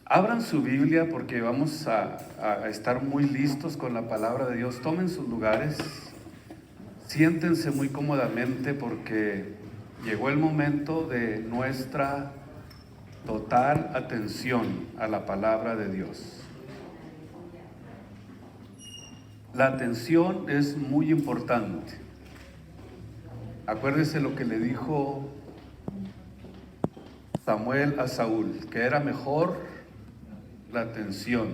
Abran su Biblia porque vamos a estar muy listos con la palabra de Dios. Tomen sus lugares, siéntense muy cómodamente porque llegó el momento de nuestra total atención a la palabra de Dios. La atención es muy importante. Acuérdese lo que le dijo Samuel a Saúl, que era mejor la atención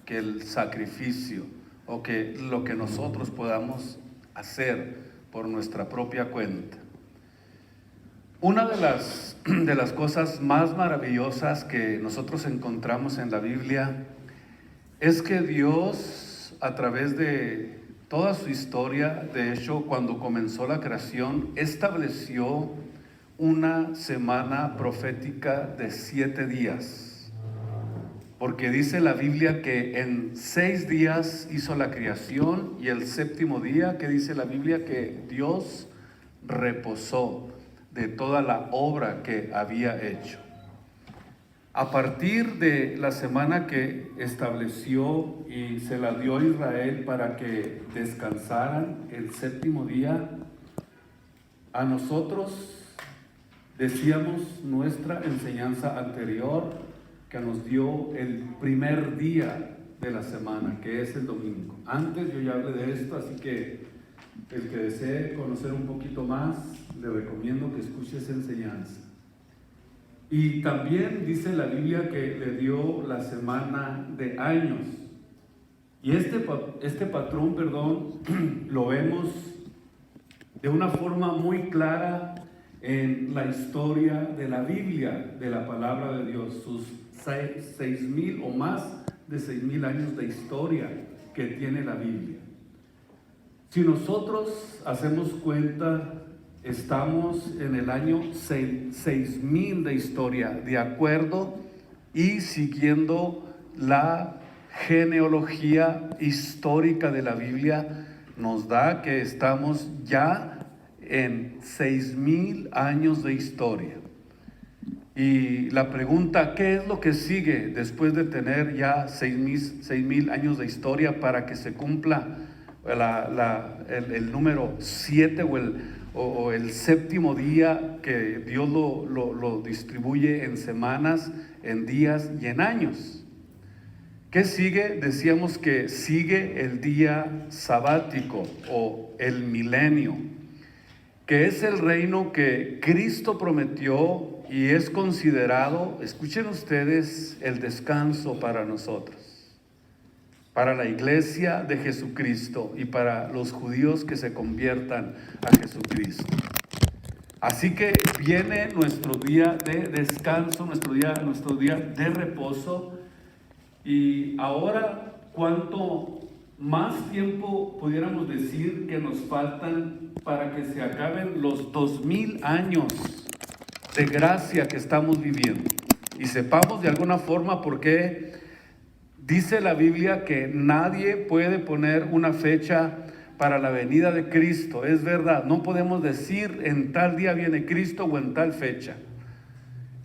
que el sacrificio o que lo que nosotros podamos hacer por nuestra propia cuenta. Una de las cosas más maravillosas que nosotros encontramos en la Biblia es que Dios, a través de toda su historia, de hecho, cuando comenzó la creación, estableció una semana profética de 7 días. Porque dice la Biblia que en 6 días hizo la creación y el séptimo día, que dice la Biblia que Dios reposó de toda la obra que había hecho. A partir de la semana que estableció y se la dio a Israel para que descansaran el séptimo día, a nosotros decíamos nuestra enseñanza anterior que nos dio el primer día de la semana, que es el domingo. Antes yo ya hablé de esto, así que el que desee conocer un poquito más, le recomiendo que escuche esa enseñanza. Y también dice la Biblia que le dio la semana de años. Y este patrón, lo vemos de una forma muy clara en la historia de la Biblia, de la palabra de Dios, sus 6,000 o más de 6,000 años de historia que tiene la Biblia. Si nosotros hacemos cuenta, estamos en el año 6,000 de historia, de acuerdo y siguiendo la genealogía histórica de la Biblia, nos da que estamos ya en 6,000 años de historia. Y la pregunta, ¿qué es lo que sigue después de tener ya 6,000 años de historia para que se cumpla el número 7 o el séptimo día, que Dios lo distribuye en semanas, en días y en años? ¿Qué sigue? Decíamos que sigue el día sabático o el milenio, que es el reino que Cristo prometió y es considerado, escuchen ustedes, el descanso para nosotros, para la iglesia de Jesucristo y para los judíos que se conviertan a Jesucristo. Así que viene nuestro día de descanso, nuestro día de reposo. Y ahora, ¿cuánto más tiempo pudiéramos decir que nos faltan para que se acaben los 2,000 años de gracia que estamos viviendo? Y sepamos de alguna forma por qué dice la Biblia que nadie puede poner una fecha para la venida de Cristo. Es verdad, no podemos decir en tal día viene Cristo o en tal fecha.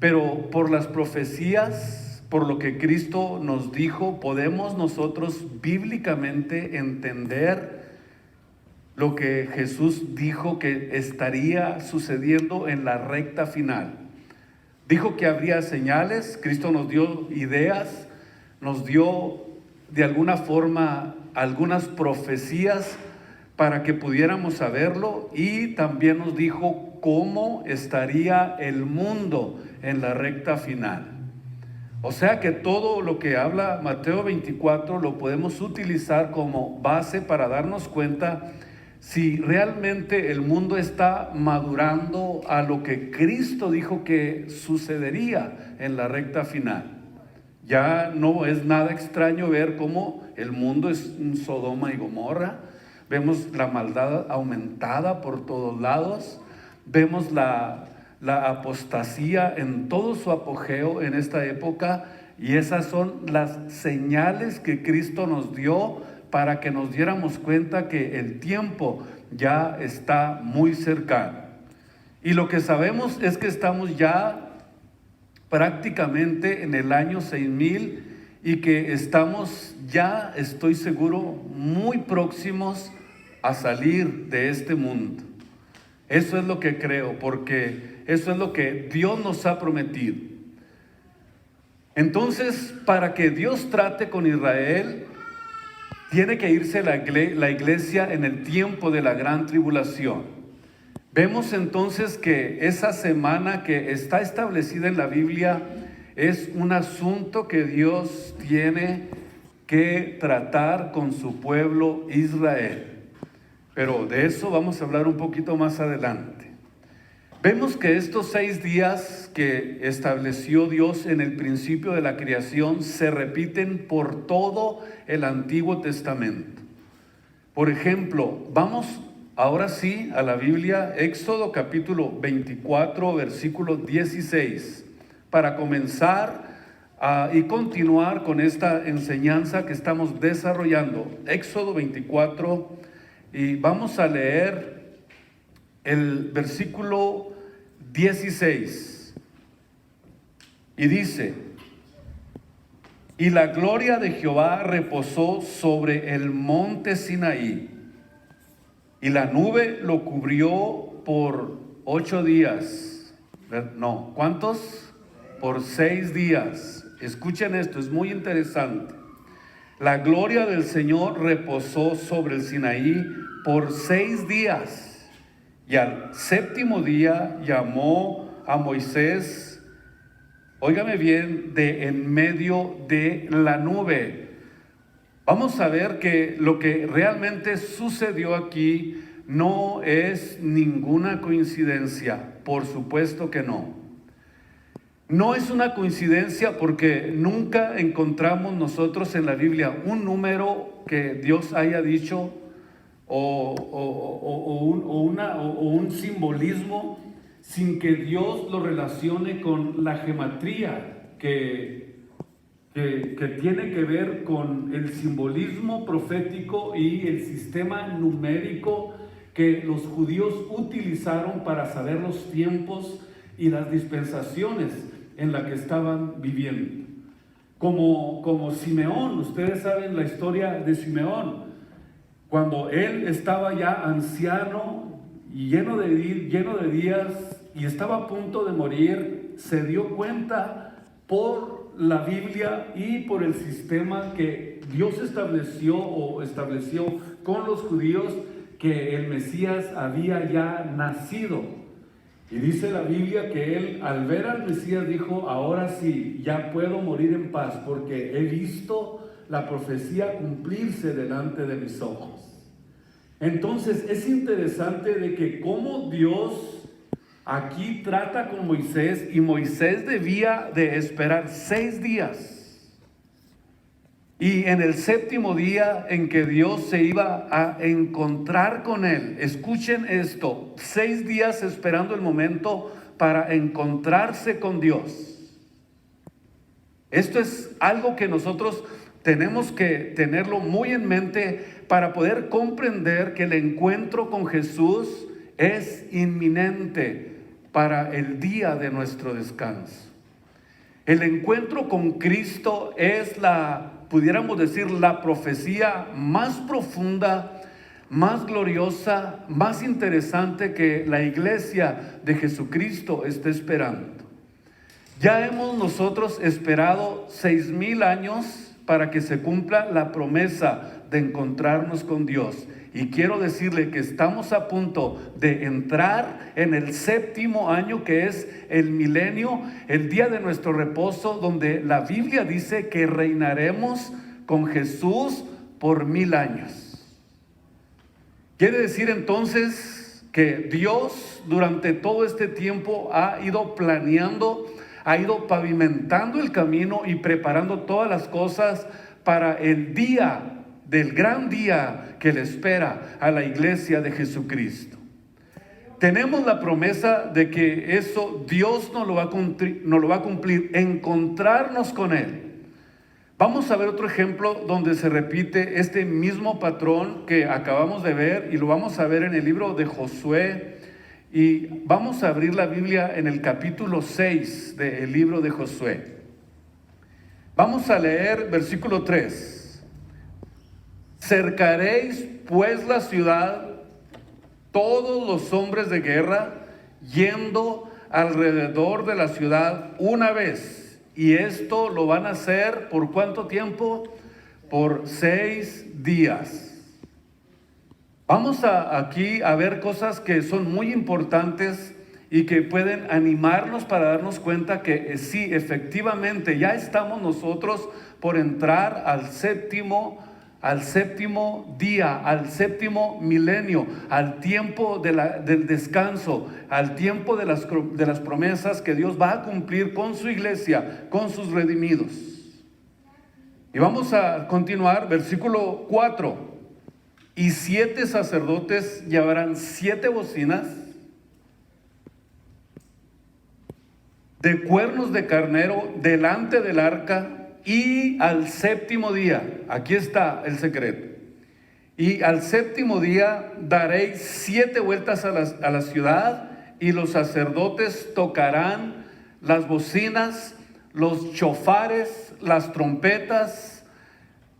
Pero por las profecías, por lo que Cristo nos dijo, podemos nosotros bíblicamente entender lo que Jesús dijo que estaría sucediendo en la recta final. Dijo que habría señales. Cristo nos dio ideas, nos dio de alguna forma algunas profecías para que pudiéramos saberlo, y también nos dijo cómo estaría el mundo en la recta final. O sea que todo lo que habla Mateo 24 lo podemos utilizar como base para darnos cuenta si realmente el mundo está madurando a lo que Cristo dijo que sucedería en la recta final. Ya no es nada extraño ver cómo el mundo es un Sodoma y Gomorra. Vemos la maldad aumentada por todos lados. Vemos la apostasía en todo su apogeo en esta época, y esas son las señales que Cristo nos dio para que nos diéramos cuenta que el tiempo ya está muy cercano. Y lo que sabemos es que estamos ya prácticamente en el año 6000 y que estamos ya, estoy seguro, muy próximos a salir de este mundo. Eso es lo que creo, porque eso es lo que Dios nos ha prometido. Entonces, para que Dios trate con Israel, tiene que irse la iglesia en el tiempo de la gran tribulación. Vemos entonces que esa semana que está establecida en la Biblia es un asunto que Dios tiene que tratar con su pueblo Israel. Pero de eso vamos a hablar un poquito más adelante. Vemos que estos 6 días que estableció Dios en el principio de la creación se repiten por todo el Antiguo Testamento. Por ejemplo, vamos ahora sí a la Biblia, Éxodo capítulo 24, versículo 16, para comenzar y continuar con esta enseñanza que estamos desarrollando. Éxodo 24, y vamos a leer el versículo 16. Y dice: y la gloria de Jehová reposó sobre el monte Sinaí, y la nube lo cubrió por 8 días. No, ¿cuántos? Por 6 días. Escuchen esto, es muy interesante. La gloria del Señor reposó sobre el Sinaí por 6 días. Y al 7º día llamó a Moisés, óigame bien, de en medio de la nube. Vamos a ver que lo que realmente sucedió aquí no es ninguna coincidencia, por supuesto que no. No es una coincidencia porque nunca encontramos nosotros en la Biblia un número que Dios haya dicho o un simbolismo sin que Dios lo relacione con la gematría que tiene que ver con el simbolismo profético y el sistema numérico que los judíos utilizaron para saber los tiempos y las dispensaciones en las que estaban viviendo. Como Simeón, ustedes saben la historia de Simeón. Cuando él estaba ya anciano y lleno de días y estaba a punto de morir, se dio cuenta por la Biblia y por el sistema que Dios estableció con los judíos, que el Mesías había ya nacido. Y dice la Biblia que él, al ver al Mesías, dijo: ahora sí, ya puedo morir en paz, porque he visto la profecía cumplirse delante de mis ojos. Entonces es interesante de que cómo Dios aquí trata con Moisés, y Moisés debía de esperar 6 días. Y en el 7º día en que Dios se iba a encontrar con él, escuchen esto, 6 días esperando el momento para encontrarse con Dios. Esto es algo que nosotros tenemos que tenerlo muy en mente para poder comprender que el encuentro con Jesús es inminente para el día de nuestro descanso. El encuentro con Cristo es pudiéramos decir, la profecía más profunda, más gloriosa, más interesante que la iglesia de Jesucristo está esperando. Ya hemos nosotros esperado 6000 años para que se cumpla la promesa de encontrarnos con Dios. Y quiero decirle que estamos a punto de entrar en el 7º año, que es el milenio, el día de nuestro reposo, donde la Biblia dice que reinaremos con Jesús por 1000 años. Quiere decir entonces que Dios durante todo este tiempo ha ido planeando, ha ido pavimentando el camino y preparando todas las cosas para el día del gran día que le espera a la iglesia de Jesucristo. Tenemos la promesa de que eso Dios nos lo va a cumplir, encontrarnos con Él. Vamos a ver otro ejemplo donde se repite este mismo patrón que acabamos de ver, y lo vamos a ver en el libro de Josué, Y vamos a abrir la Biblia en el capítulo 6 del libro de Josué. Vamos a leer versículo 3. Cercaréis pues la ciudad, todos los hombres de guerra, yendo alrededor de la ciudad una vez. Y esto lo van a hacer ¿por cuánto tiempo? Por 6 días. Vamos aquí a ver cosas que son muy importantes y que pueden animarnos para darnos cuenta que sí, efectivamente, ya estamos nosotros por entrar al séptimo día, al séptimo milenio, al tiempo del descanso, al tiempo de las promesas que Dios va a cumplir con su iglesia, con sus redimidos. Y vamos a continuar, versículo 4. Y 7 sacerdotes llevarán 7 bocinas de cuernos de carnero delante del arca, y al séptimo día, aquí está el secreto, y al séptimo día daréis 7 vueltas a la ciudad, y los sacerdotes tocarán las bocinas, los chofares, las trompetas,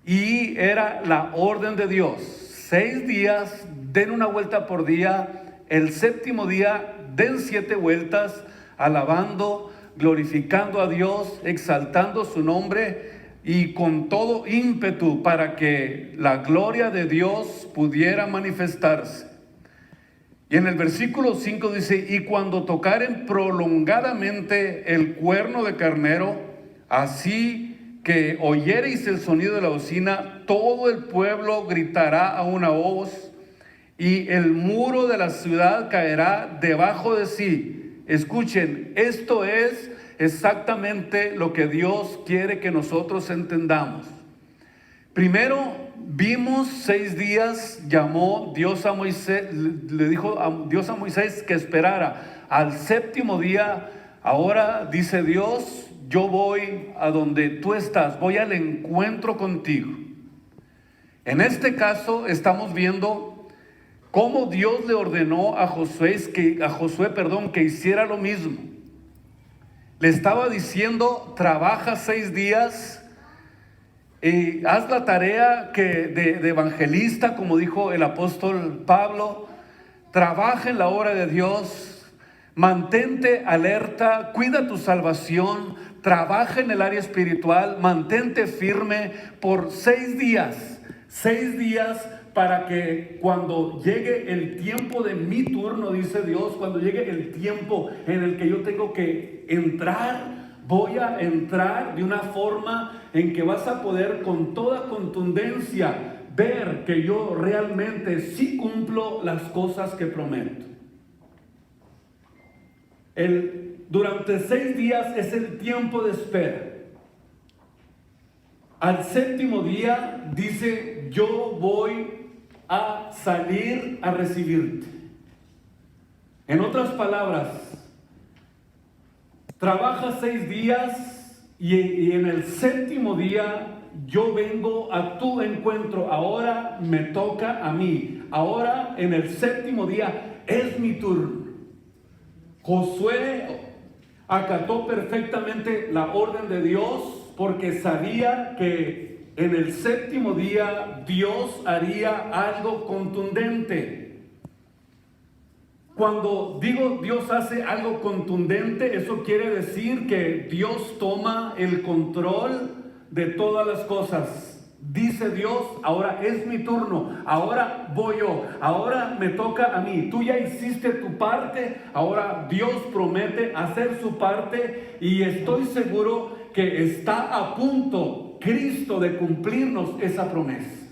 y era la orden de Dios. 6 días, den una vuelta por día. El séptimo día, den 7 vueltas, alabando, glorificando a Dios, exaltando su nombre y con todo ímpetu para que la gloria de Dios pudiera manifestarse. Y en el versículo 5 dice: y cuando tocaren prolongadamente el cuerno de carnero, así que oyereis el sonido de la bocina, todo el pueblo gritará a una voz, y el muro de la ciudad caerá debajo de sí. Escuchen, esto es exactamente lo que Dios quiere que nosotros entendamos. Primero vimos 6 días, llamó Dios a Moisés, le dijo a Dios a Moisés que esperara. Al séptimo día, ahora dice Dios: yo voy a donde tú estás, voy al encuentro contigo. En este caso estamos viendo cómo Dios le ordenó a Josué que hiciera lo mismo. Le estaba diciendo: trabaja 6 días, haz la tarea de evangelista, como dijo el apóstol Pablo, trabaja en la obra de Dios, mantente alerta, cuida tu salvación, trabaja en el área espiritual, mantente firme por 6 días, 6 días, para que cuando llegue el tiempo de mi turno, dice Dios, cuando llegue el tiempo en el que yo tengo que entrar, voy a entrar de una forma en que vas a poder con toda contundencia ver que yo realmente sí cumplo las cosas que prometo. Durante 6 días es el tiempo de espera. Al séptimo día dice: yo voy a salir a recibirte. En otras palabras, trabaja 6 días y en el séptimo día yo vengo a tu encuentro. Ahora me toca a mí. Ahora en el séptimo día es mi turno. Josué acató perfectamente la orden de Dios porque sabía que en el séptimo día Dios haría algo contundente. Cuando digo Dios hace algo contundente, eso quiere decir que Dios toma el control de todas las cosas. Dice Dios: ahora es mi turno, ahora voy yo, ahora me toca a mí. Tú ya hiciste tu parte, ahora Dios promete hacer su parte, y estoy seguro que está a punto Cristo de cumplirnos esa promesa.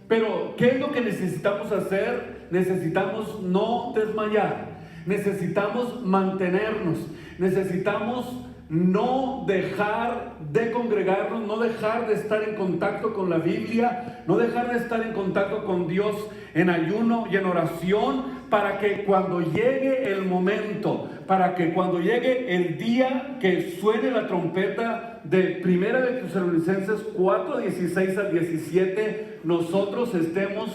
Pero ¿qué es lo que necesitamos hacer? Necesitamos no desmayar, necesitamos mantenernos, necesitamos no dejar de congregarnos, no dejar de estar en contacto con la Biblia, no dejar de estar en contacto con Dios en ayuno y en oración, para que cuando llegue el momento, para que cuando llegue el día que suene la trompeta de Primera de Tesalonicenses 4, 16 al 17, nosotros estemos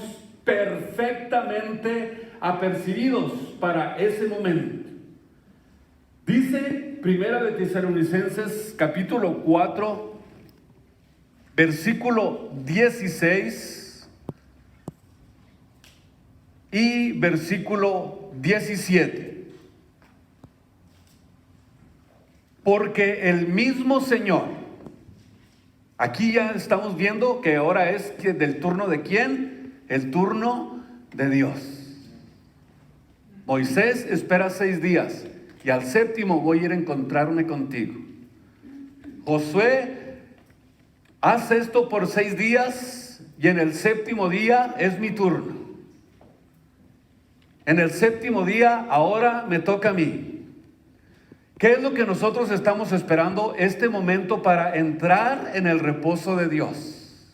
perfectamente apercibidos para ese momento. Dice Primera de Tesalonicenses capítulo 4, versículo 16 y versículo 17. Porque el mismo Señor, aquí ya estamos viendo que ahora es del turno de ¿quién? El turno de Dios. Moisés espera 6 días y al séptimo voy a ir a encontrarme contigo. Josué hace esto por 6 días y en el séptimo día es mi turno. En el séptimo día ahora me toca a mí. ¿Qué es lo que nosotros estamos esperando este momento para entrar en el reposo de Dios?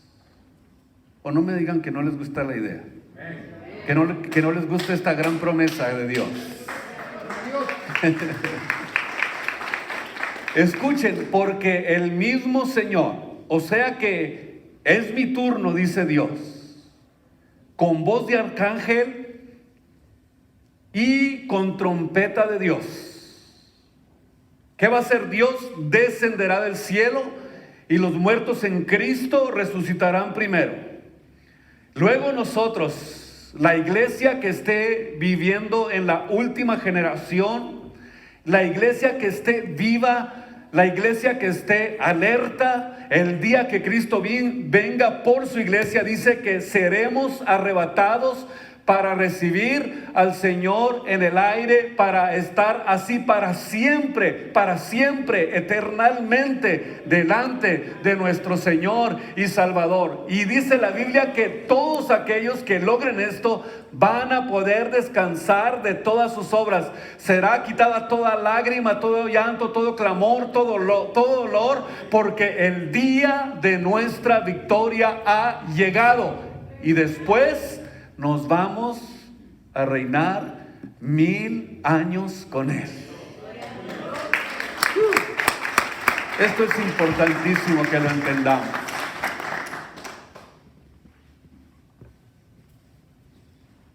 O no me digan que no les gusta la idea, que no les gusta esta gran promesa de Dios. Escuchen, porque el mismo Señor, o sea que es mi turno, dice Dios, con voz de arcángel y con trompeta de Dios. ¿Qué va a hacer Dios? Descenderá del cielo y los muertos en Cristo resucitarán primero. Luego nosotros, la iglesia que esté viviendo en la última generación, la iglesia que esté viva, la iglesia que esté alerta, el día que Cristo venga por su iglesia, dice que seremos arrebatados para recibir al Señor en el aire, para estar así para siempre, eternamente delante de nuestro Señor y Salvador. Y dice la Biblia que todos aquellos que logren esto van a poder descansar de todas sus obras. Será quitada toda lágrima, todo llanto, todo clamor, todo dolor, porque el día de nuestra victoria ha llegado. Y después nos vamos a reinar 1000 años con Él. Esto es importantísimo que lo entendamos.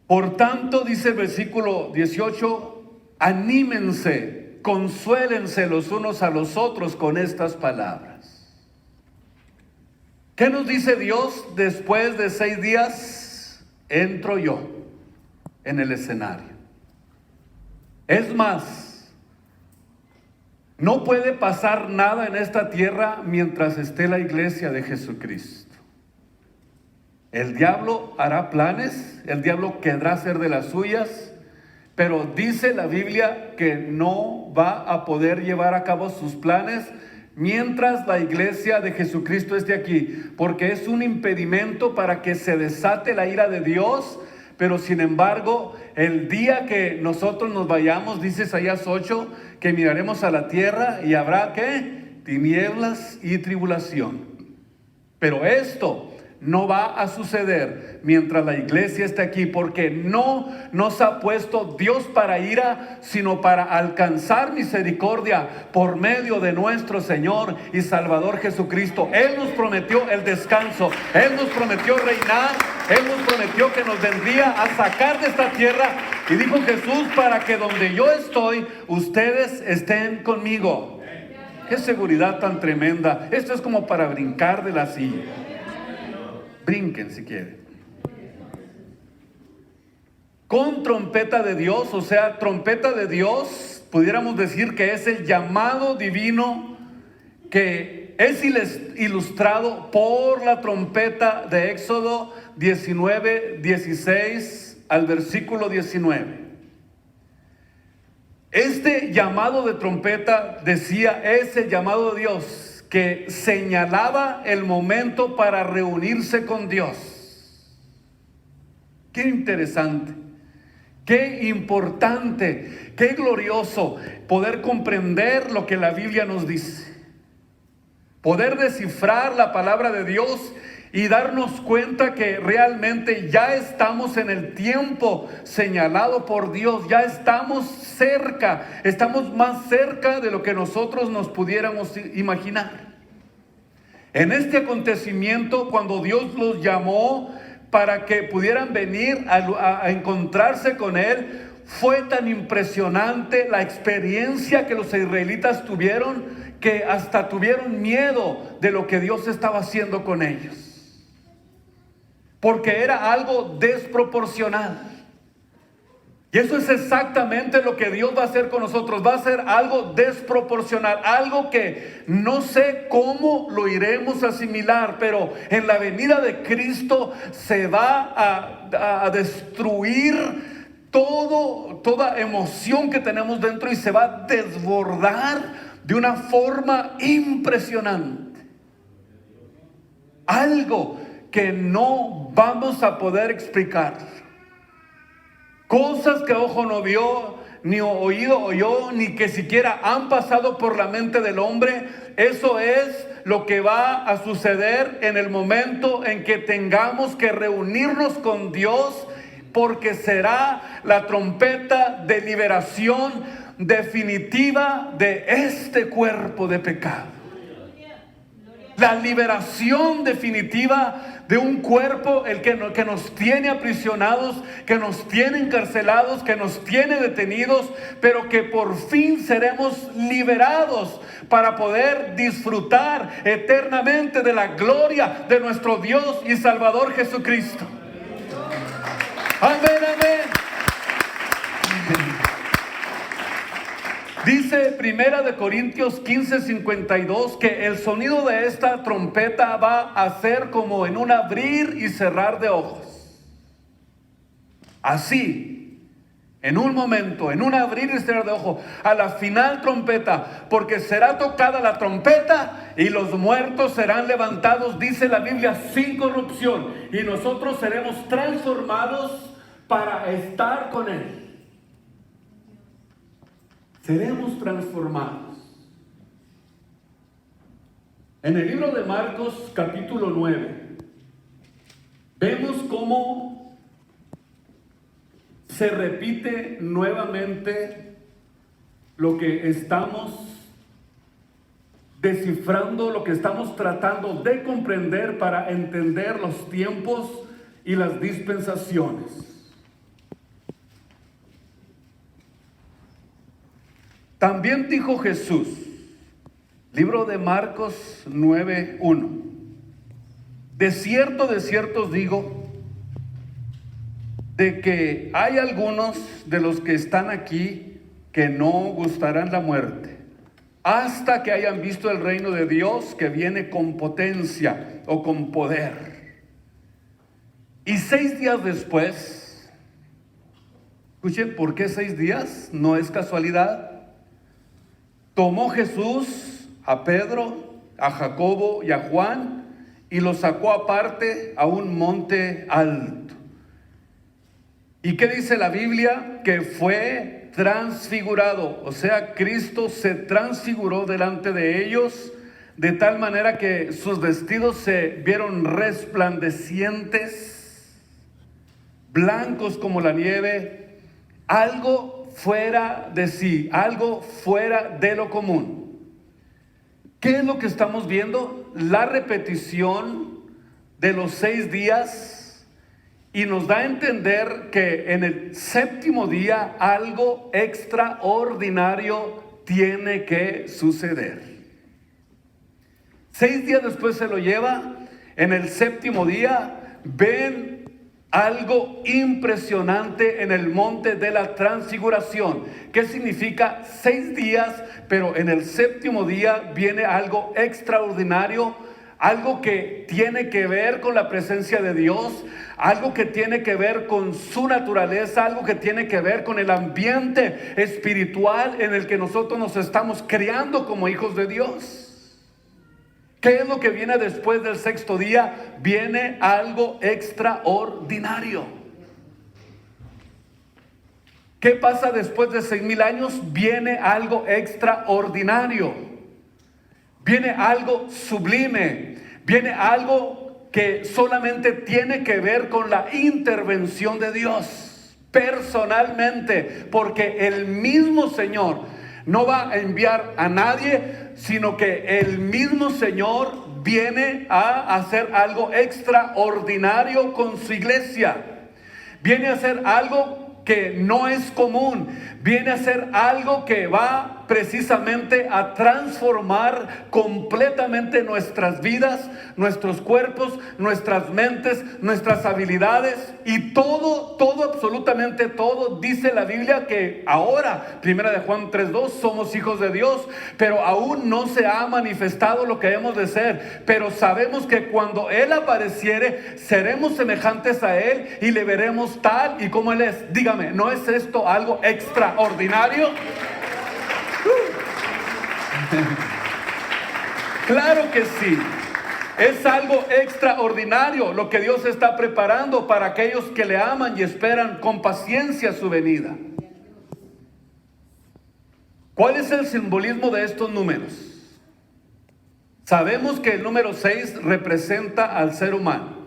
Por tanto, dice el versículo 18, anímense, consuélense los unos a los otros con estas palabras. ¿Qué nos dice Dios después de 6 días? Entro yo en el escenario. Es más, no puede pasar nada en esta tierra mientras esté la iglesia de Jesucristo. El diablo hará planes, el diablo querrá hacer de las suyas, pero dice la Biblia que no va a poder llevar a cabo sus planes mientras la iglesia de Jesucristo esté aquí, porque es un impedimento para que se desate la ira de Dios. Pero sin embargo, el día que nosotros nos vayamos, dice Isaías 8, que miraremos a la tierra y habrá ¿qué? Tinieblas y tribulación. Pero esto no va a suceder mientras la iglesia esté aquí, porque no nos ha puesto Dios para ira, sino para alcanzar misericordia por medio de nuestro Señor y Salvador Jesucristo. Él nos prometió el descanso, Él nos prometió reinar, Él nos prometió que nos vendría a sacar de esta tierra, y dijo Jesús, para que donde yo estoy, ustedes estén conmigo. Qué seguridad tan tremenda. Esto es como para brincar de la silla. Brinquen si quieren. Con trompeta de Dios, o sea, trompeta de Dios, pudiéramos decir que es el llamado divino que es ilustrado por la trompeta de Éxodo 19, 16 al versículo 19. Este llamado de trompeta, decía, es el llamado de Dios que señalaba el momento para reunirse con Dios. Qué interesante, qué importante, qué glorioso poder comprender lo que la Biblia nos dice, poder descifrar la palabra de Dios y darnos cuenta que realmente ya estamos en el tiempo señalado por Dios, ya estamos cerca, estamos más cerca de lo que nosotros nos pudiéramos imaginar. En este acontecimiento, cuando Dios los llamó para que pudieran venir a encontrarse con él. Fue tan impresionante la experiencia que los israelitas tuvieron, que hasta tuvieron miedo de lo que Dios estaba haciendo con ellos, porque era algo desproporcional. Y eso es exactamente lo que Dios va a hacer con nosotros. Va a ser algo desproporcional, algo que no sé cómo lo iremos a asimilar, pero en la venida de Cristo se va a destruir toda emoción que tenemos dentro, y se va a desbordar de una forma impresionante. Algo que no vamos a poder explicar. Cosas que ojo no vio, ni oído oyó, ni que siquiera han pasado por la mente del hombre. Eso es lo que va a suceder en el momento en que tengamos que reunirnos con Dios, porque será la trompeta de liberación definitiva de este cuerpo de pecado. La liberación definitiva de un cuerpo que nos tiene aprisionados, que nos tiene encarcelados, que nos tiene detenidos, pero que por fin seremos liberados para poder disfrutar eternamente de la gloria de nuestro Dios y Salvador Jesucristo. Amén, amén. Dice 1 Corintios 15:52 que el sonido de esta trompeta va a ser como en un abrir y cerrar de ojos. Así, en un momento, en un abrir y cerrar de ojos, a la final trompeta, porque será tocada la trompeta y los muertos serán levantados, dice la Biblia, sin corrupción, y nosotros seremos transformados para estar con Él. Seremos transformados. En el libro de Marcos, capítulo 9, vemos cómo se repite nuevamente lo que estamos descifrando, lo que estamos tratando de comprender para entender los tiempos y las dispensaciones. También dijo Jesús, libro de Marcos 9:1, de cierto os digo, de que hay algunos de los que están aquí que no gustarán la muerte, hasta que hayan visto el reino de Dios que viene con potencia o con poder. Y 6 días después, escuchen, ¿por qué 6 días? No es casualidad. Tomó Jesús a Pedro, a Jacobo y a Juan y los sacó aparte a un monte alto. ¿Y qué dice la Biblia? Que fue transfigurado, o sea, Cristo se transfiguró delante de ellos, de tal manera que sus vestidos se vieron resplandecientes, blancos como la nieve, algo fuera de sí, algo fuera de lo común. ¿Qué es lo que estamos viendo? La repetición de los 6 días, y nos da a entender que en el 7º día algo extraordinario tiene que suceder. 6 días después se lo lleva. En el 7º día ven algo impresionante en el monte de la transfiguración. ¿Qué significa 6 días? Pero en el 7º día viene algo extraordinario, algo que tiene que ver con la presencia de Dios, algo que tiene que ver con su naturaleza, algo que tiene que ver con el ambiente espiritual en el que nosotros nos estamos creando como hijos de Dios. ¿Qué es lo que viene después del 6º día? Viene algo extraordinario. ¿Qué pasa después de 6,000 años? Viene algo extraordinario. Viene algo sublime. Viene algo que solamente tiene que ver con la intervención de Dios personalmente, porque el mismo Señor no va a enviar a nadie, sino que el mismo Señor viene a hacer algo extraordinario con su iglesia. Viene a hacer algo que no es común. Viene a hacer algo que va precisamente a transformar completamente nuestras vidas, nuestros cuerpos, nuestras mentes, nuestras habilidades y todo, absolutamente todo. Dice la Biblia que ahora, 1 de Juan 3:2, somos hijos de Dios, pero aún no se ha manifestado lo que hemos de ser. Pero sabemos que cuando Él apareciere, seremos semejantes a Él y le veremos tal y como Él es. Dígame, ¿no es esto algo extraordinario? Claro que sí. Es algo extraordinario lo que Dios está preparando para aquellos que le aman y esperan con paciencia su venida. ¿Cuál es el simbolismo de estos números? Sabemos que el número 6 representa al ser humano,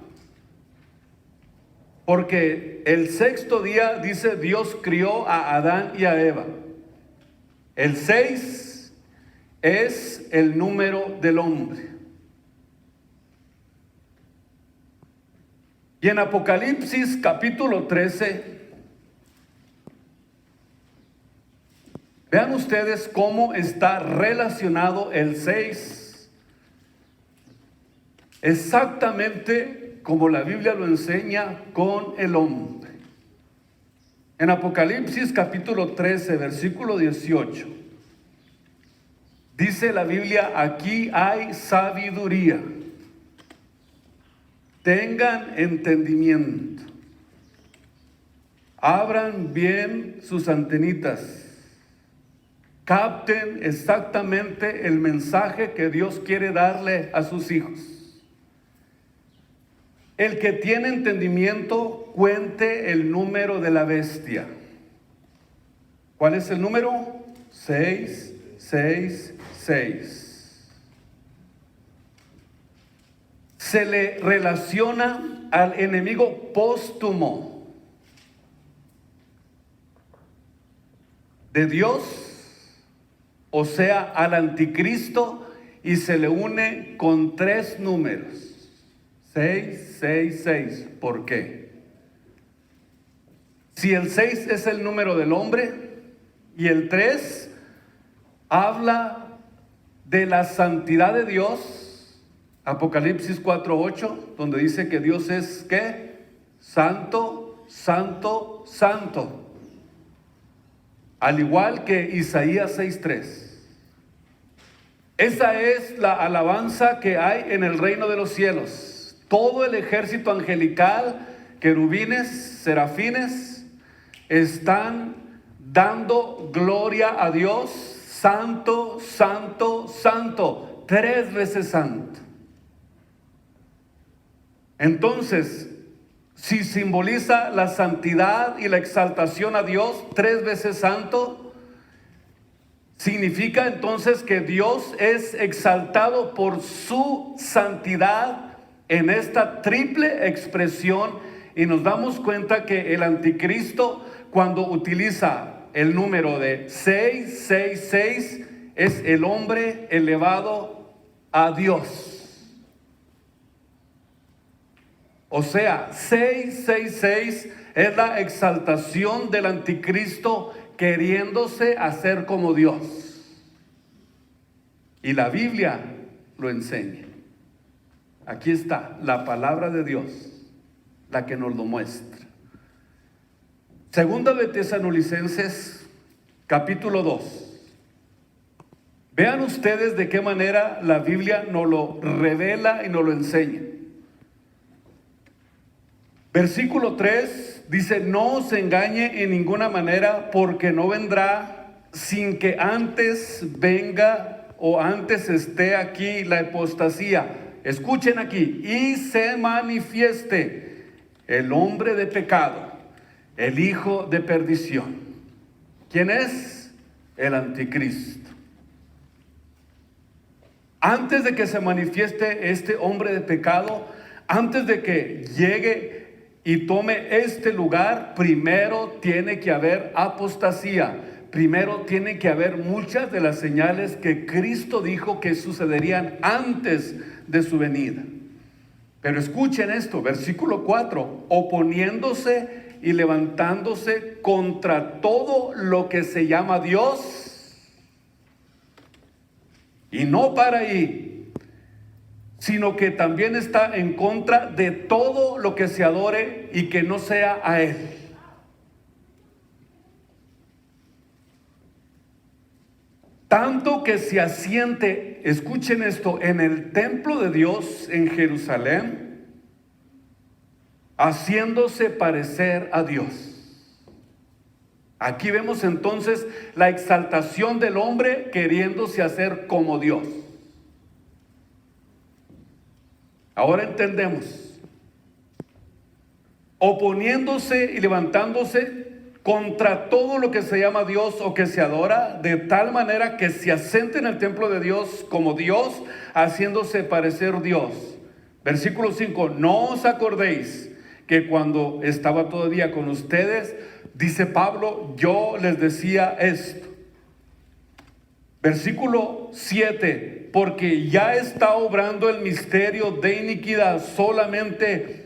porque el sexto día, dice, Dios crió a Adán y a Eva. El 6 es el número del hombre. Y en Apocalipsis capítulo 13, vean ustedes cómo está relacionado el 6, exactamente como la Biblia lo enseña, con el hombre. En Apocalipsis capítulo 13, versículo 18, dice la Biblia: aquí hay sabiduría. Tengan entendimiento. Abran bien sus antenitas. Capten exactamente el mensaje que Dios quiere darle a sus hijos. El que tiene entendimiento, cuente el número de la bestia. ¿Cuál es el número? 666. Se le relaciona al enemigo póstumo de Dios, o sea, al anticristo, y se le une con 3 números: 666. ¿Por qué? Si el 6 es el número del hombre y el 3 habla de la santidad de Dios, Apocalipsis 4:8, donde dice que Dios es, ¿qué? Santo, santo, santo. Al igual que Isaías 6:3. Esa es la alabanza que hay en el reino de los cielos. Todo el ejército angelical, querubines, serafines, están dando gloria a Dios. Santo, santo, santo. 3 veces santo. Entonces, si simboliza la santidad y la exaltación a Dios, 3 veces santo, significa entonces que Dios es exaltado por su santidad en esta triple expresión. Y nos damos cuenta que el anticristo, cuando utiliza el número de 666, es el hombre elevado a Dios. O sea, 666 es la exaltación del anticristo queriéndose hacer como Dios. Y la Biblia lo enseña. Aquí está la palabra de Dios, la que nos lo muestra. Segunda de Tesalonicenses, capítulo 2. Vean ustedes de qué manera la Biblia nos lo revela y nos lo enseña. Versículo 3 dice: no os engañe en ninguna manera, porque no vendrá sin que antes venga o antes esté aquí la apostasía. Escuchen aquí: y se manifieste el hombre de pecado, el hijo de perdición. ¿Quién es? El anticristo. Antes de que se manifieste este hombre de pecado, antes de que llegue y tome este lugar, primero tiene que haber apostasía. primero tiene que haber muchas de las señales que Cristo dijo que sucederían antes de su venida. Pero escuchen esto, versículo 4, oponiéndose y levantándose contra todo lo que se llama Dios. Y no para ahí, sino que también está en contra de todo lo que se adore y que no sea a Él. Tanto que se asiente, escuchen esto, en el templo de Dios en Jerusalén, haciéndose parecer a Dios. Aquí vemos entonces la exaltación del hombre queriéndose hacer como Dios. Ahora entendemos. Oponiéndose y levantándose contra todo lo que se llama Dios o que se adora, de tal manera que se asiente en el templo de Dios como Dios, haciéndose parecer Dios. Versículo 5, no os acordéis que cuando estaba todavía con ustedes, dice Pablo, yo les decía esto. Versículo 7, porque ya está obrando el misterio de iniquidad, solamente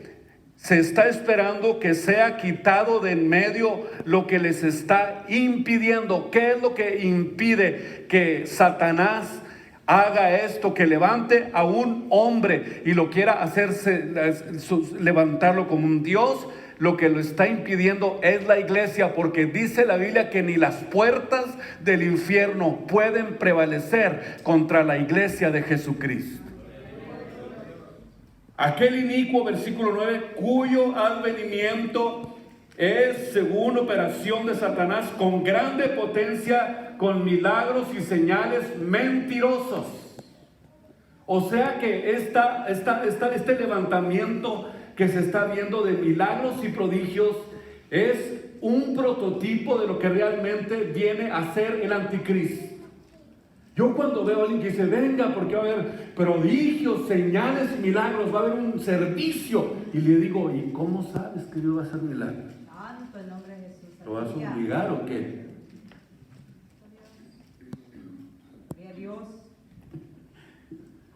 se está esperando que sea quitado de en medio lo que les está impidiendo. ¿Qué es lo que impide que Satanás haga esto? Que levante a un hombre y lo quiera hacerse, levantarlo como un Dios. Lo que lo está impidiendo es la iglesia, porque dice la Biblia que ni las puertas del infierno pueden prevalecer contra la iglesia de Jesucristo. Aquel inicuo, versículo 9, cuyo advenimiento es según operación de Satanás con grande potencia, con milagros y señales mentirosos. O sea que este levantamiento que se está viendo de milagros y prodigios es un prototipo de lo que realmente viene a ser el anticristo. Yo cuando veo a alguien que dice, venga, porque va a haber prodigios, señales y milagros, va a haber un servicio, y le digo, ¿y cómo sabes que Dios va a hacer milagros? Santo el nombre de Jesús. ¿Lo vas a obligar o qué? Gloria a Dios.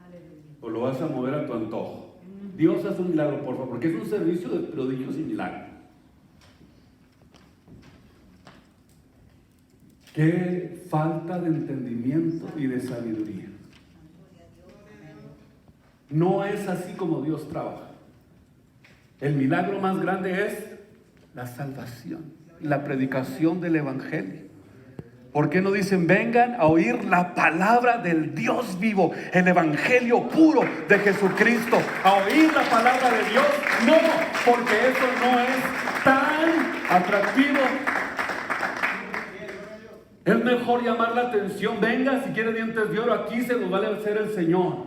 Aleluya. ¿O lo vas a mover a tu antojo? Dios hace un milagro, por favor, porque es un servicio de prodigios y milagros. Qué falta de entendimiento y de sabiduría. No es así como Dios trabaja. El milagro más grande es la salvación, la predicación del evangelio. ¿Por qué no dicen vengan a oír la palabra del Dios vivo, el evangelio puro de Jesucristo? A oír la palabra de Dios. No, porque eso no es tan atractivo. Es mejor llamar la atención. Venga, si quiere dientes de oro, aquí se los va a hacer el Señor.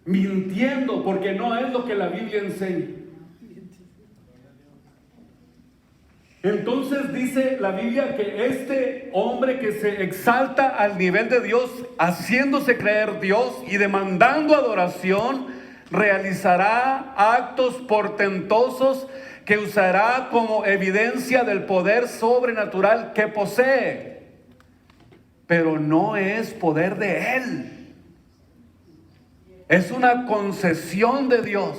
Mintiendo, porque no es lo que la Biblia enseña. Entonces dice la Biblia que este hombre que se exalta al nivel de Dios, haciéndose creer Dios y demandando adoración, realizará actos portentosos que usará como evidencia del poder sobrenatural que posee, pero no es poder de Él, es una concesión de Dios,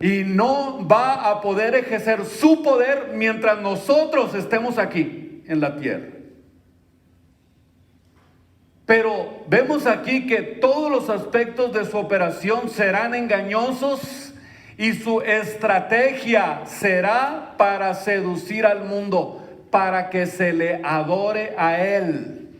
y no va a poder ejercer su poder mientras nosotros estemos aquí en la tierra. Pero vemos aquí que todos los aspectos de su operación serán engañosos, y su estrategia será para seducir al mundo, para que se le adore a Él.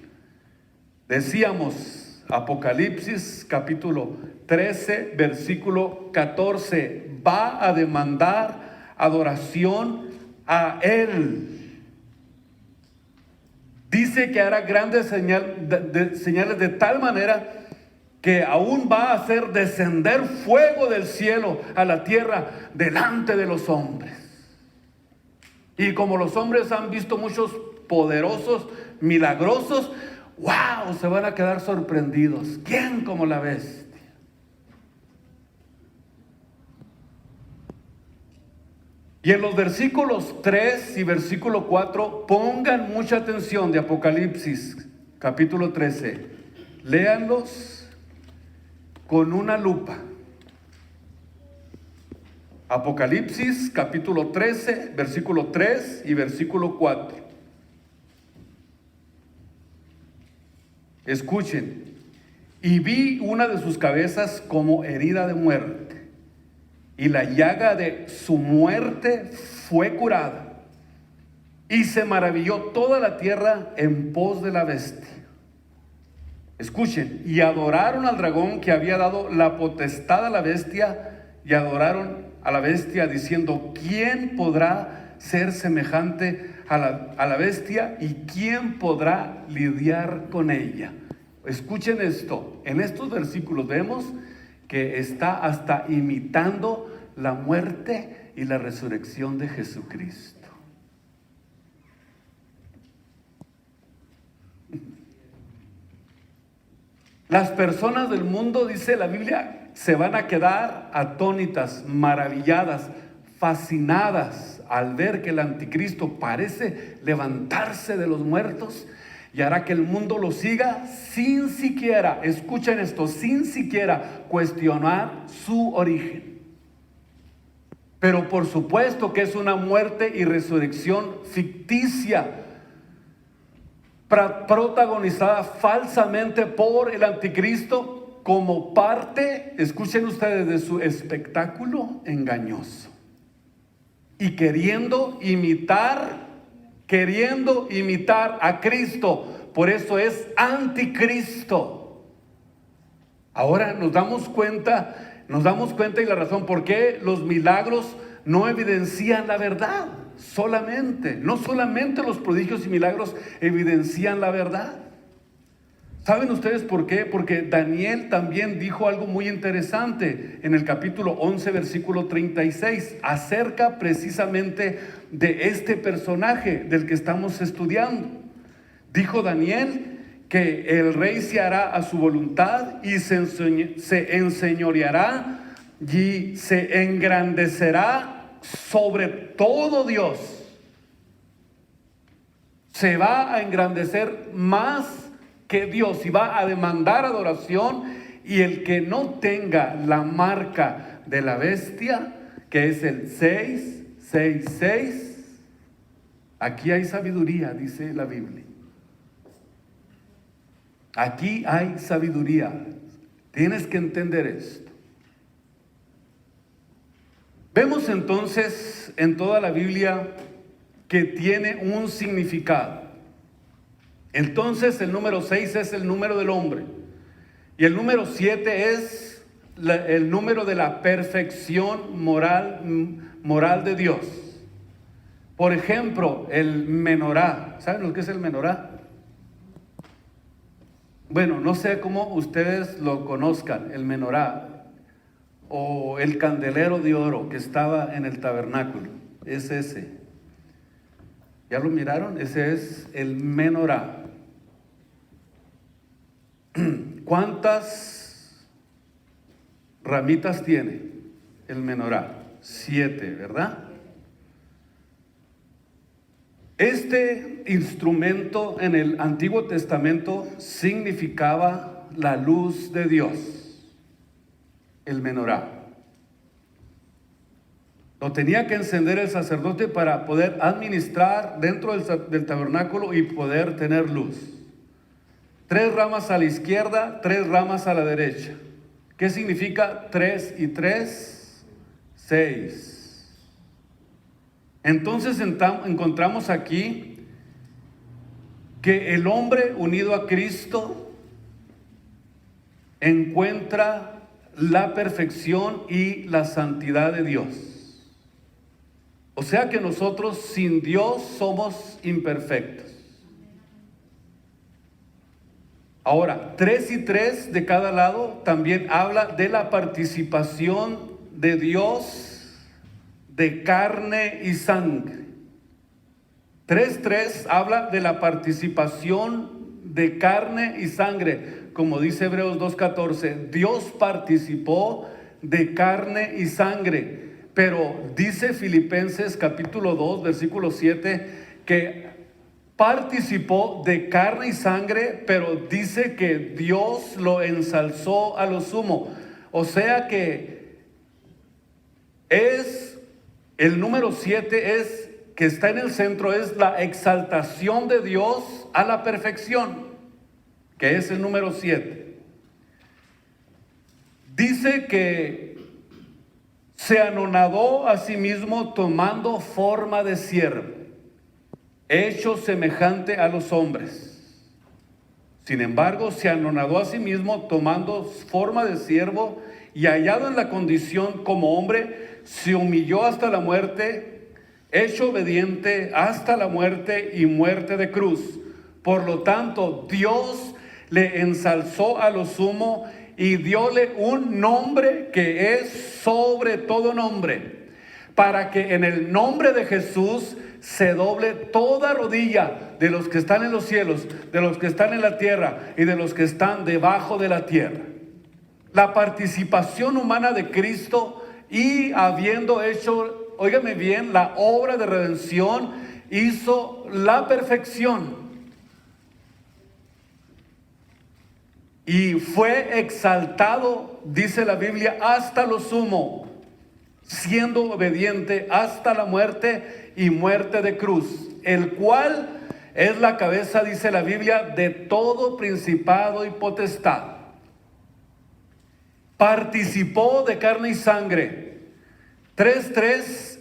Decíamos, Apocalipsis capítulo 13, versículo 14, va a demandar adoración a Él. Dice que hará grandes señales de tal manera que aún va a hacer descender fuego del cielo a la tierra delante de los hombres. Y como los hombres han visto muchos poderosos, milagrosos, wow, se van a quedar sorprendidos. ¿Quién como la bestia? Y en los versículos 3 y versículo 4, pongan mucha atención de Apocalipsis, capítulo 13. Léanlos con una lupa. Apocalipsis, capítulo 13, versículo 3 y versículo 4. Escuchen. Y vi una de sus cabezas como herida de muerte, y la llaga de su muerte fue curada. Y se maravilló toda la tierra en pos de la bestia. Escuchen, y adoraron al dragón que había dado la potestad a la bestia, y adoraron a la bestia diciendo: ¿quién podrá ser semejante a la bestia y quién podrá lidiar con ella? Escuchen esto, en estos versículos vemos que está hasta imitando la muerte y la resurrección de Jesucristo. Las personas del mundo, dice la Biblia, se van a quedar atónitas, maravilladas, fascinadas al ver que el anticristo parece levantarse de los muertos y hará que el mundo lo siga sin siquiera, escuchen esto, sin siquiera cuestionar su origen. Pero por supuesto que es una muerte y resurrección ficticia, protagonizada falsamente por el anticristo como parte, escuchen ustedes, de su espectáculo engañoso. Y queriendo imitar a Cristo, por eso es anticristo. Ahora nos damos cuenta y la razón por qué los milagros no evidencian la verdad. No solamente los prodigios y milagros evidencian la verdad. ¿Saben ustedes por qué? Porque Daniel también dijo algo muy interesante en el capítulo 11, versículo 36, acerca precisamente de este personaje del que estamos estudiando. Dijo Daniel que el rey se hará a su voluntad y se enseñoreará y se engrandecerá sobre todo Dios. Se va a engrandecer más que Dios y va a demandar adoración, y el que no tenga la marca de la bestia, que es el 666, aquí hay sabiduría, dice la Biblia. Aquí hay sabiduría. Tienes que entender esto. Vemos entonces en toda la Biblia que tiene un significado. Entonces el número 6 es el número del hombre y el número 7 es el número de la perfección moral de Dios. Por ejemplo, el menorá. ¿Saben lo que es el menorá? Bueno, no sé cómo ustedes lo conozcan, el menorá o el candelero de oro que estaba en el tabernáculo. Es ese. ¿Ya lo miraron? Ese es el menorá. ¿Cuántas ramitas tiene el menorá? 7, ¿verdad? Este instrumento en el Antiguo Testamento significaba la luz de Dios, el menorá. Lo tenía que encender el sacerdote para poder administrar dentro del tabernáculo y poder tener luz. 3 ramas a la izquierda, 3 ramas a la derecha. ¿Qué significa 3 y 3? 6. Entonces encontramos aquí que el hombre unido a Cristo encuentra la perfección y la santidad de Dios. O sea que nosotros sin Dios somos imperfectos. Ahora, 3 y 3 de cada lado también habla de la participación de Dios de carne y sangre. 3:3 habla de la participación de carne y sangre, como dice Hebreos 2:14, Dios participó de carne y sangre, Pero dice Filipenses capítulo 2, versículo 7, que participó de carne y sangre, pero dice que Dios lo ensalzó a lo sumo. O sea que es el número 7, es que está en el centro, es la exaltación de Dios a la perfección, que es el número 7. Dice que se anonadó a sí mismo tomando forma de siervo, hecho semejante a los hombres. Sin embargo, se anonadó a sí mismo tomando forma de siervo y hallado en la condición como hombre, se humilló hasta la muerte, hecho obediente hasta la muerte y muerte de cruz. Por lo tanto, Dios le ensalzó a lo sumo y dióle un nombre que es sobre todo nombre, para que en el nombre de Jesús se doble toda rodilla de los que están en los cielos, de los que están en la tierra y de los que están debajo de la tierra. La participación humana de Cristo, y habiendo hecho, óigame bien, la obra de redención, hizo la perfección. Y fue exaltado, dice la Biblia, hasta lo sumo, siendo obediente hasta la muerte y muerte de cruz, el cual es la cabeza, dice la Biblia, de todo principado y potestad. Participó de carne y sangre. 3:3,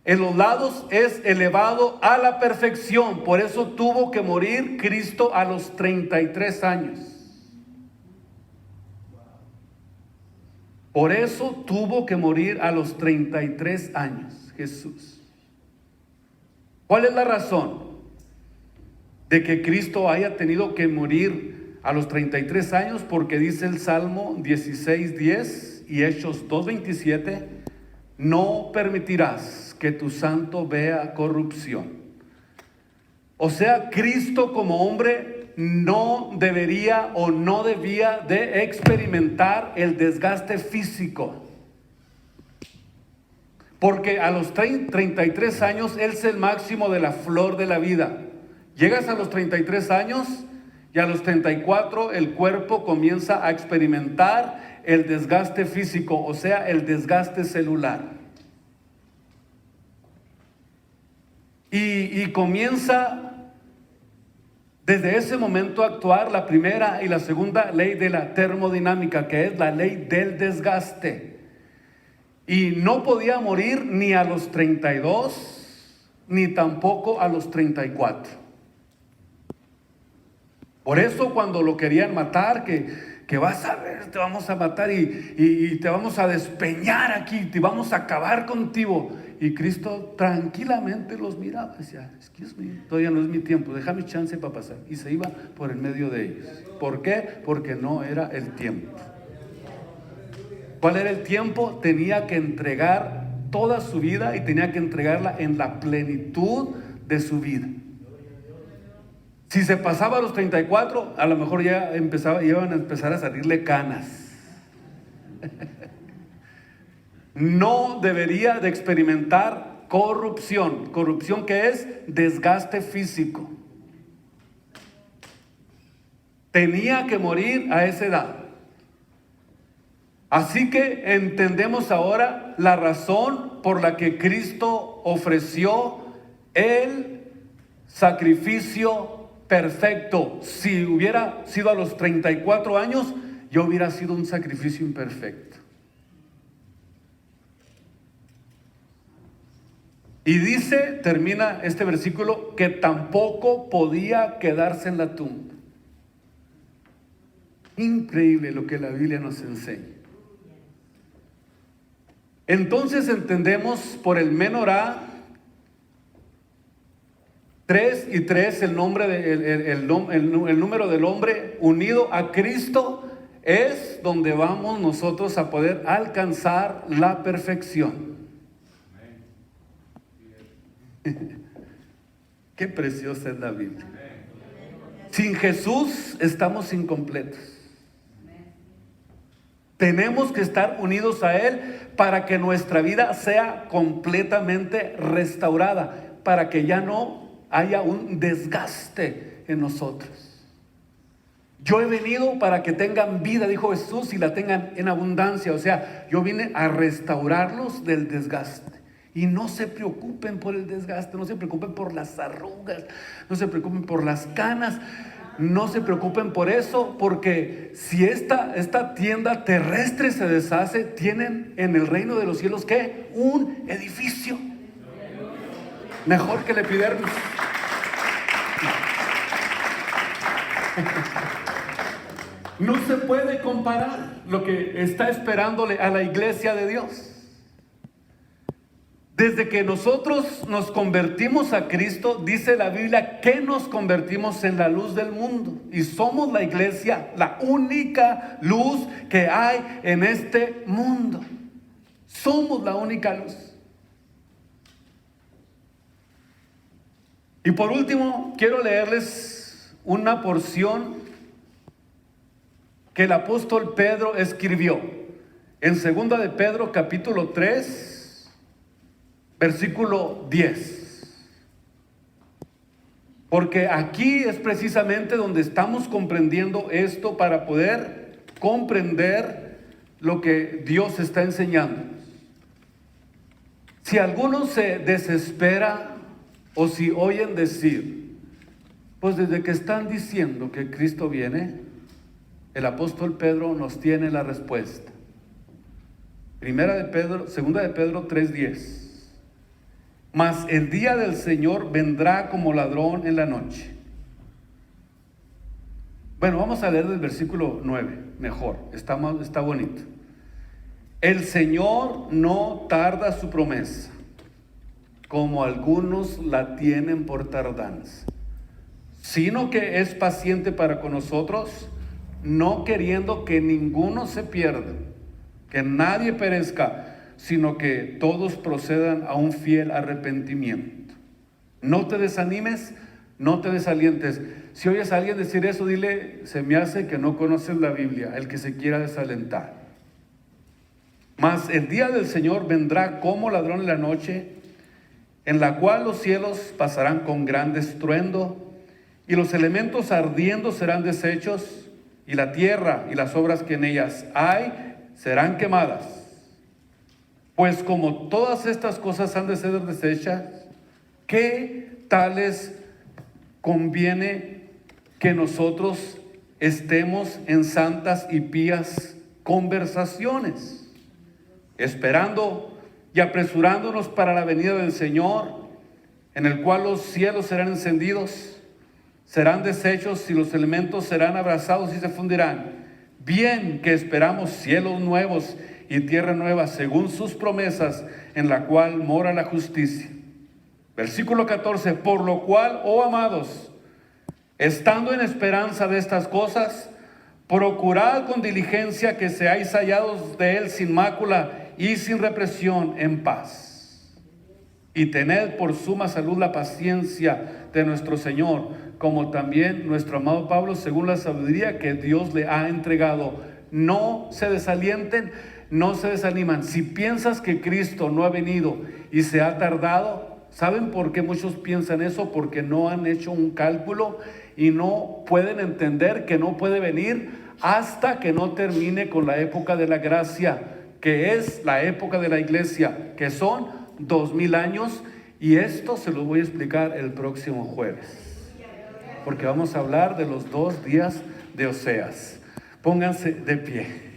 en los lados es elevado a la perfección. Por eso tuvo que morir Cristo a los 33 años. Por eso tuvo que morir a los 33 años Jesús. ¿Cuál es la razón de que Cristo haya tenido que morir a los 33 años? Porque dice el Salmo 16:10 y Hechos 2:27, no permitirás que tu santo vea corrupción. O sea, Cristo como hombre no debería o no debía de experimentar el desgaste físico. Porque a los 33 años Él es el máximo de la flor de la vida. Llegas a los 33 años y a los 34 el cuerpo comienza a experimentar el desgaste físico, o sea, el desgaste celular. Y comienza desde ese momento a actuar la primera y la segunda ley de la termodinámica, que es la ley del desgaste. Y no podía morir ni a los 32, ni tampoco a los 34. Por eso cuando lo querían matar, que vas a ver, te vamos a matar y te vamos a despeñar aquí, te vamos a acabar contigo. Y Cristo tranquilamente los miraba, decía, excuse me, todavía no es mi tiempo, déjame chance para pasar. Y se iba por el medio de ellos. ¿Por qué? Porque no era el tiempo. ¿Cuál era el tiempo? Tenía que entregar toda su vida y tenía que entregarla en la plenitud de su vida. Si se pasaba a los 34, a lo mejor ya iban a empezar a salirle canas. No debería de experimentar corrupción. ¿Corrupción qué es? Desgaste físico. Tenía que morir a esa edad. Así que entendemos ahora la razón por la que Cristo ofreció el sacrificio perfecto. Si hubiera sido a los 34 años, yo hubiera sido un sacrificio imperfecto. Y dice, termina este versículo, que tampoco podía quedarse en la tumba. Increíble lo que la Biblia nos enseña. Entonces entendemos por el menorá 3 y 3, el número del hombre unido a Cristo, es donde vamos nosotros a poder alcanzar la perfección. Qué preciosa es la Biblia. Sin Jesús estamos incompletos. Tenemos que estar unidos a Él para que nuestra vida sea completamente restaurada, para que ya no haya un desgaste en nosotros. Yo he venido para que tengan vida, dijo Jesús, y la tengan en abundancia. O sea, yo vine a restaurarlos del desgaste. Y no se preocupen por el desgaste, no se preocupen por las arrugas, no se preocupen por las canas, no se preocupen por eso, porque si esta tienda terrestre se deshace, tienen en el reino de los cielos, ¿qué? Un edificio. Mejor que el epidermis. No se puede comparar lo que está esperándole a la iglesia de Dios. Desde que nosotros nos convertimos a Cristo, dice la Biblia que nos convertimos en la luz del mundo. Y somos la iglesia, la única luz que hay en este mundo. Somos la única luz. Y por último, quiero leerles una porción que el apóstol Pedro escribió en 2 de Pedro capítulo 3, versículo 10. Porque aquí es precisamente donde estamos comprendiendo esto para poder comprender lo que Dios está enseñando. Si alguno se desespera o si oyen decir, pues desde que están diciendo que Cristo viene, el apóstol Pedro nos tiene la respuesta. Segunda de Pedro 3:10. Mas el día del Señor vendrá como ladrón en la noche. Bueno, vamos a leer del versículo 9, mejor, está bonito. El Señor no tarda su promesa, como algunos la tienen por tardanza, sino que es paciente para con nosotros, no queriendo que ninguno se pierda, que nadie perezca, sino que todos procedan a un fiel arrepentimiento. No te desanimes, no te desalientes. Si oyes a alguien decir eso, dile, se me hace que no conoces la Biblia, el que se quiera desalentar. Mas el día del Señor vendrá como ladrón en la noche, en la cual los cielos pasarán con gran estruendo, y los elementos ardiendo serán deshechos, y la tierra y las obras que en ellas hay serán quemadas. Pues como todas estas cosas han de ser deshechas, ¿qué tales conviene que nosotros estemos en santas y pías conversaciones, esperando y apresurándonos para la venida del Señor, en el cual los cielos serán encendidos, serán deshechos y los elementos serán abrasados y se fundirán? Bien que esperamos cielos nuevos y tierra nueva según sus promesas, en la cual mora la justicia. Versículo 14, por lo cual, oh amados, estando en esperanza de estas cosas, procurad con diligencia que seáis hallados de Él sin mácula y sin represión, en paz. Y tened por suma salud la paciencia de nuestro Señor, como también nuestro amado Pablo, según la sabiduría que Dios le ha entregado. No se desalienten, no se desaniman. Si piensas que Cristo no ha venido y se ha tardado, ¿saben por qué muchos piensan eso? Porque no han hecho un cálculo y no pueden entender que no puede venir hasta que no termine con la época de la gracia, que es la época de la iglesia, que son 2000 años, y esto se lo voy a explicar el próximo jueves, porque vamos a hablar de los 2 días de Oseas. Pónganse de pie.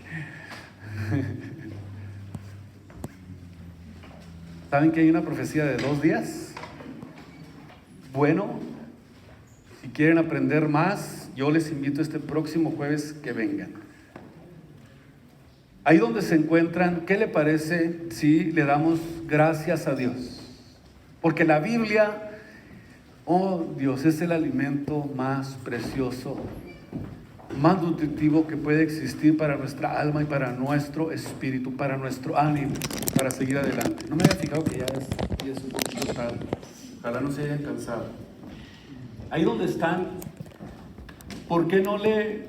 ¿Saben que hay una profecía de 2 días? Bueno, si quieren aprender más, yo les invito este próximo jueves que vengan. Ahí donde se encuentran, ¿qué le parece si le damos gracias a Dios? Porque la Biblia, oh Dios, es el alimento más precioso, más nutritivo que puede existir para nuestra alma y para nuestro espíritu, para nuestro ánimo, para seguir adelante. No me había fijado que ya es un poquito tarde. Ojalá no se hayan cansado. Ahí donde están, ¿por qué no le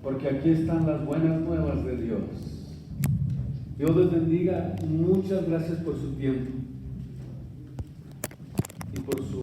porque aquí están las buenas nuevas de Dios. Dios les bendiga. Muchas gracias por su tiempo y por su